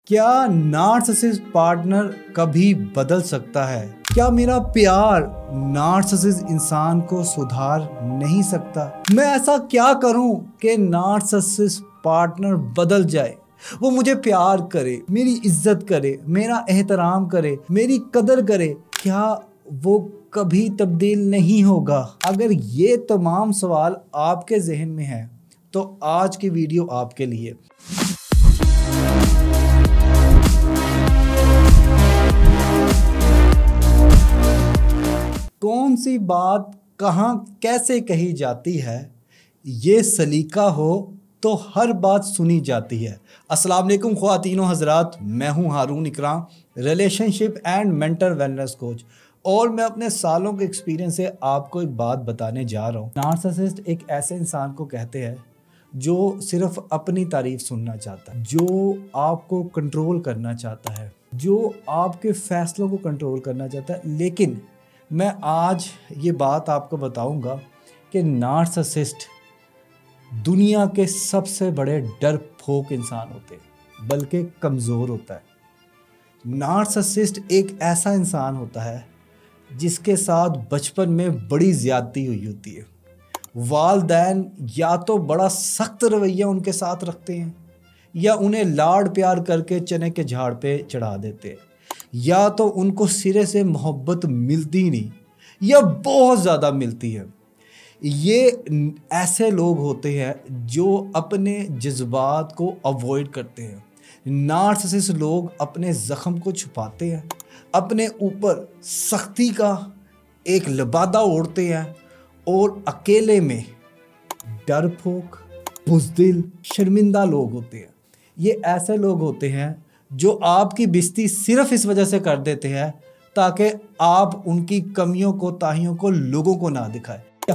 क्या narcissist partner कभी बदल सकता है? क्या मेरा प्यार नार्सिसिस्ट इंसान को सुधार नहीं सकता? मैं ऐसा क्या करूं कि नार्सिसिस्ट पार्टनर बदल जाए, वो मुझे प्यार करे, मेरी इज्जत करे, मेरा एहतराम करे, मेरी कदर करे? क्या वो कभी तब्दील नहीं होगा? अगर ये तमाम सवाल आपके जहन में है तो आज की वीडियो आपके लिए। कौन सी बात कहाँ कैसे कही जाती है, ये सलीका हो तो हर बात सुनी जाती है। अस्सलाम वालेकुम ख्वातीनो हजरात, मैं हूँ हारून इकराम, relationship and mental wellness coach, और मैं अपने सालों के एक्सपीरियंस से आपको एक बात बताने जा रहा हूँ। नार्सिसिस्ट एक ऐसे इंसान को कहते हैं जो सिर्फ अपनी तारीफ सुनना चाहता है, जो आपको कंट्रोल करना चाहता है, जो आपके फैसलों को कंट्रोल करना चाहता है। लेकिन मैं आज ये बात आपको बताऊंगा कि नार्सिसिस्ट दुनिया के सबसे बड़े डरपोक इंसान होते हैं, बल्कि कमज़ोर होता है। नार्सिसिस्ट एक ऐसा इंसान होता है जिसके साथ बचपन में बड़ी ज़्यादती हुई होती है। वालिदैन या तो बड़ा सख्त रवैया उनके साथ रखते हैं, या उन्हें लाड प्यार करके चने के झाड़ पे चढ़ा देते हैं, या तो उनको सिरे से मोहब्बत मिलती नहीं या बहुत ज़्यादा मिलती है। ये ऐसे लोग होते हैं जो अपने जज्बात को अवॉइड करते हैं। नार्सिसिस्ट लोग अपने ज़ख्म को छुपाते हैं, अपने ऊपर सख्ती का एक लिबादा ओढ़ते हैं, और अकेले में डरपोक, बुज़दिल, शर्मिंदा लोग होते हैं। ये ऐसे लोग होते हैं जो आपकी बेइज्जती सिर्फ इस वजह से कर देते हैं ताकि आप उनकी कमियों को, ताहियों को लोगों को ना दिखाएं।